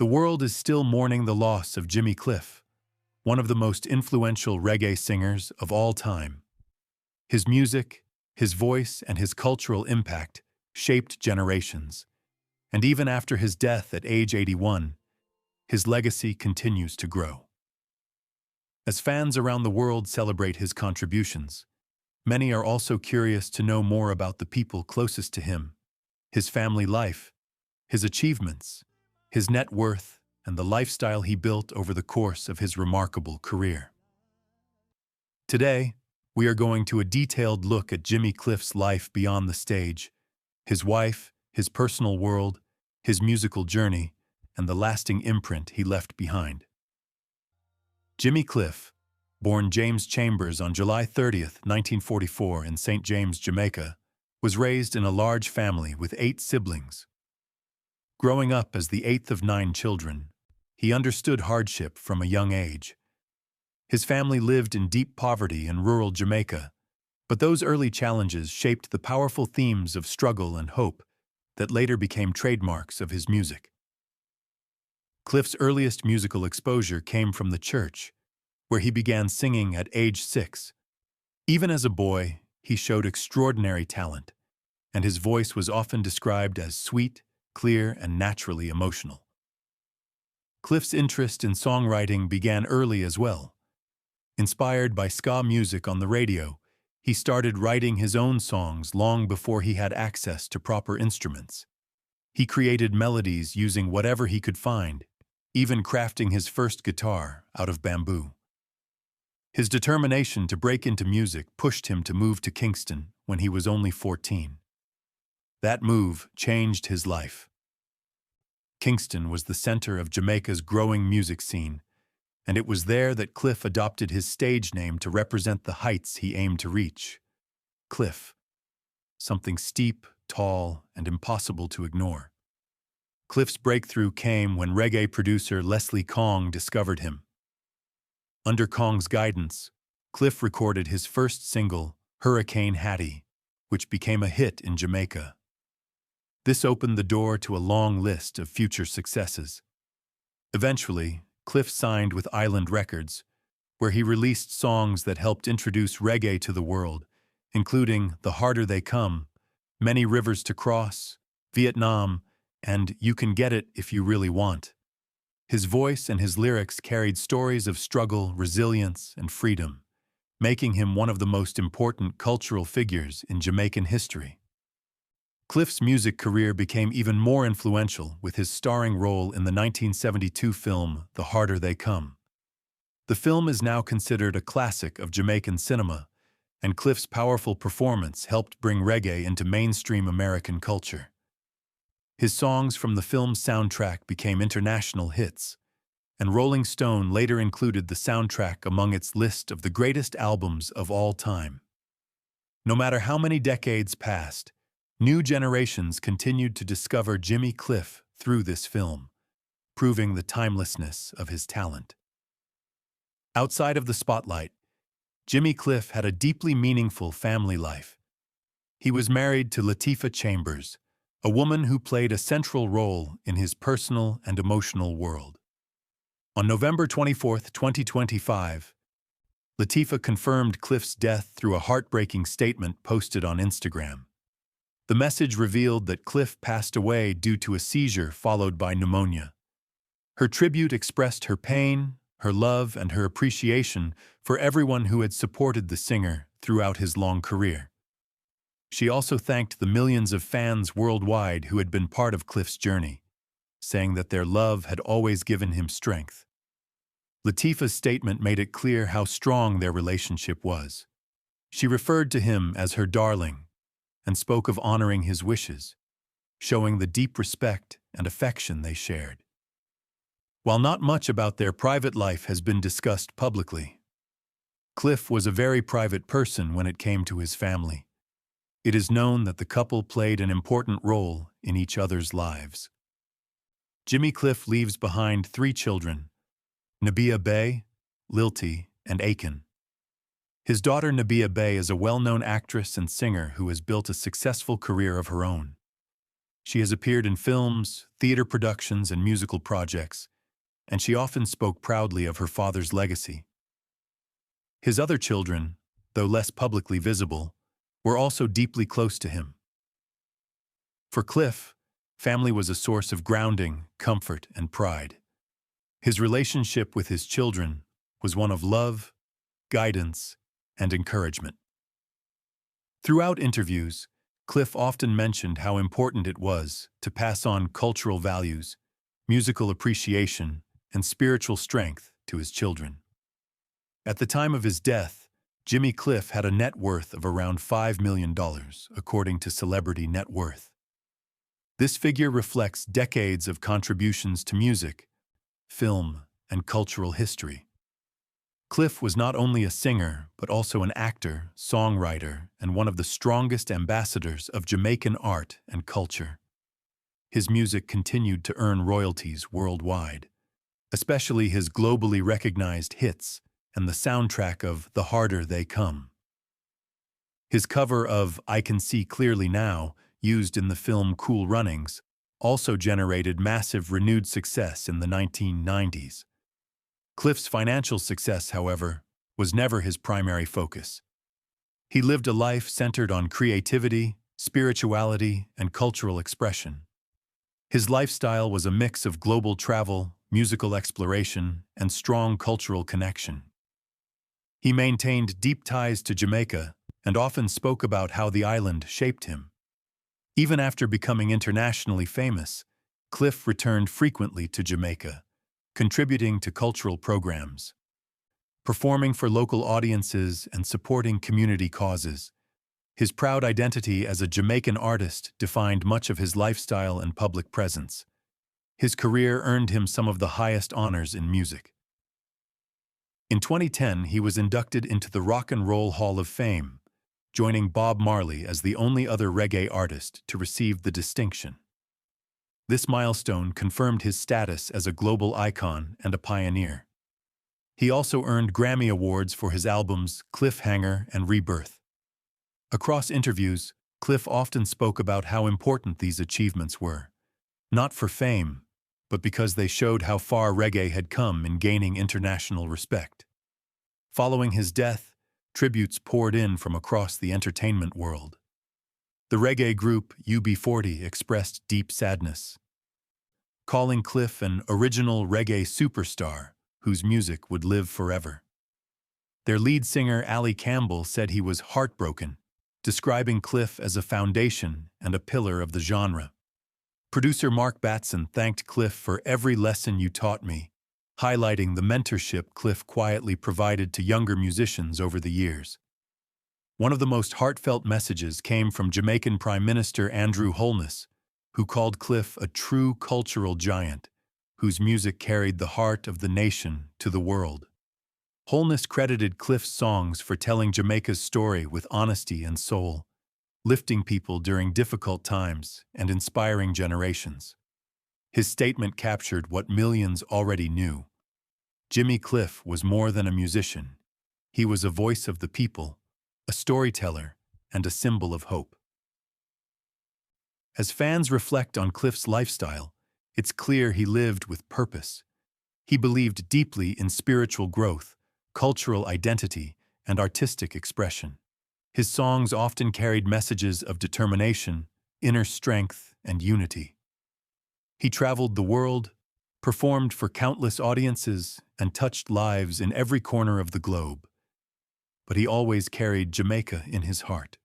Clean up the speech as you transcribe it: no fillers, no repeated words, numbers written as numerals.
The world is still mourning the loss of Jimmy Cliff, one of the most influential reggae singers of all time. His music, his voice, and his cultural impact shaped generations, and even after his death at age 81, his legacy continues to grow. As fans around the world celebrate his contributions, many are also curious to know more about the people closest to him, his family life, his achievements, his net worth, and the lifestyle he built over the course of his remarkable career. Today, we are going to a detailed look at Jimmy Cliff's life beyond the stage, his wife, his personal world, his musical journey, and the lasting imprint he left behind. Jimmy Cliff, born James Chambers on July 30th, 1944 in St. James, Jamaica, was raised in a large family with 8 siblings. Growing up as the 8th of 9 children, he understood hardship from a young age. His family lived in deep poverty in rural Jamaica, but those early challenges shaped the powerful themes of struggle and hope that later became trademarks of his music. Cliff's earliest musical exposure came from the church, where he began singing at age 6. Even as a boy, he showed extraordinary talent, and his voice was often described as sweet, clear, and naturally emotional. Cliff's interest in songwriting began early as well. Inspired by ska music on the radio, he started writing his own songs long before he had access to proper instruments. He created melodies using whatever he could find, even crafting his first guitar out of bamboo. His determination to break into music pushed him to move to Kingston when he was only 14. That move changed his life. Kingston was the center of Jamaica's growing music scene, and it was there that Cliff adopted his stage name to represent the heights he aimed to reach. Cliff, something steep, tall, and impossible to ignore. Cliff's breakthrough came when reggae producer Leslie Kong discovered him. Under Kong's guidance, Cliff recorded his first single, Hurricane Hattie, which became a hit in Jamaica. This opened the door to a long list of future successes. Eventually, Cliff signed with Island Records, where he released songs that helped introduce reggae to the world, including The Harder They Come, Many Rivers to Cross, Vietnam, and You Can Get It If You Really Want. His voice and his lyrics carried stories of struggle, resilience, and freedom, making him one of the most important cultural figures in Jamaican history. Cliff's music career became even more influential with his starring role in the 1972 film The Harder They Come. The film is now considered a classic of Jamaican cinema, and Cliff's powerful performance helped bring reggae into mainstream American culture. His songs from the film's soundtrack became international hits, and Rolling Stone later included the soundtrack among its list of the greatest albums of all time. No matter how many decades passed, new generations continued to discover Jimmy Cliff through this film, proving the timelessness of his talent. Outside of the spotlight, Jimmy Cliff had a deeply meaningful family life. He was married to Latifah Chambers, a woman who played a central role in his personal and emotional world. On November 24, 2025, Latifah confirmed Cliff's death through a heartbreaking statement posted on Instagram. The message revealed that Cliff passed away due to a seizure followed by pneumonia. Her tribute expressed her pain, her love, and her appreciation for everyone who had supported the singer throughout his long career. She also thanked the millions of fans worldwide who had been part of Cliff's journey, saying that their love had always given him strength. Latifah's statement made it clear how strong their relationship was. She referred to him as her darling and spoke of honoring his wishes, showing the deep respect and affection they shared. While not much about their private life has been discussed publicly, Cliff was a very private person when it came to his family. It is known that the couple played an important role in each other's lives. Jimmy Cliff leaves behind 3 children, Nabia Bey, Lilty, and Aiken. His daughter Nabia Bey is a well-known actress and singer who has built a successful career of her own. She has appeared in films, theater productions, and musical projects, and she often spoke proudly of her father's legacy. His other children, though less publicly visible, were also deeply close to him. For Cliff, family was a source of grounding, comfort, and pride. His relationship with his children was one of love, guidance, and encouragement. Throughout interviews, Cliff often mentioned how important it was to pass on cultural values, musical appreciation, and spiritual strength to his children. At the time of his death, Jimmy Cliff had a net worth of around $5 million, according to Celebrity Net Worth. This figure reflects decades of contributions to music, film, and cultural history. Cliff was not only a singer, but also an actor, songwriter, and one of the strongest ambassadors of Jamaican art and culture. His music continued to earn royalties worldwide, especially his globally recognized hits and the soundtrack of The Harder They Come. His cover of I Can See Clearly Now, used in the film Cool Runnings, also generated massive renewed success in the 1990s. Cliff's financial success, however, was never his primary focus. He lived a life centered on creativity, spirituality, and cultural expression. His lifestyle was a mix of global travel, musical exploration, and strong cultural connection. He maintained deep ties to Jamaica and often spoke about how the island shaped him. Even after becoming internationally famous, Cliff returned frequently to Jamaica, contributing to cultural programs, performing for local audiences, and supporting community causes. His proud identity as a Jamaican artist defined much of his lifestyle and public presence. His career earned him some of the highest honors in music. In 2010, he was inducted into the Rock and Roll Hall of Fame, joining Bob Marley as the only other reggae artist to receive the distinction. This milestone confirmed his status as a global icon and a pioneer. He also earned Grammy Awards for his albums Cliffhanger and Rebirth. Across interviews, Cliff often spoke about how important these achievements were, not for fame, but because they showed how far reggae had come in gaining international respect. Following his death, tributes poured in from across the entertainment world. The reggae group UB40 expressed deep sadness, calling Cliff an original reggae superstar whose music would live forever. Their lead singer, Ali Campbell, said he was heartbroken, describing Cliff as a foundation and a pillar of the genre. Producer Mark Batson thanked Cliff for every lesson you taught me, highlighting the mentorship Cliff quietly provided to younger musicians over the years. One of the most heartfelt messages came from Jamaican Prime Minister Andrew Holness, who called Cliff a true cultural giant, whose music carried the heart of the nation to the world. Holness credited Cliff's songs for telling Jamaica's story with honesty and soul, lifting people during difficult times and inspiring generations. His statement captured what millions already knew. Jimmy Cliff was more than a musician. He was a voice of the people, a storyteller, and a symbol of hope. As fans reflect on Cliff's lifestyle, it's clear he lived with purpose. He believed deeply in spiritual growth, cultural identity, and artistic expression. His songs often carried messages of determination, inner strength, and unity. He traveled the world, performed for countless audiences, and touched lives in every corner of the globe. But he always carried Jamaica in his heart.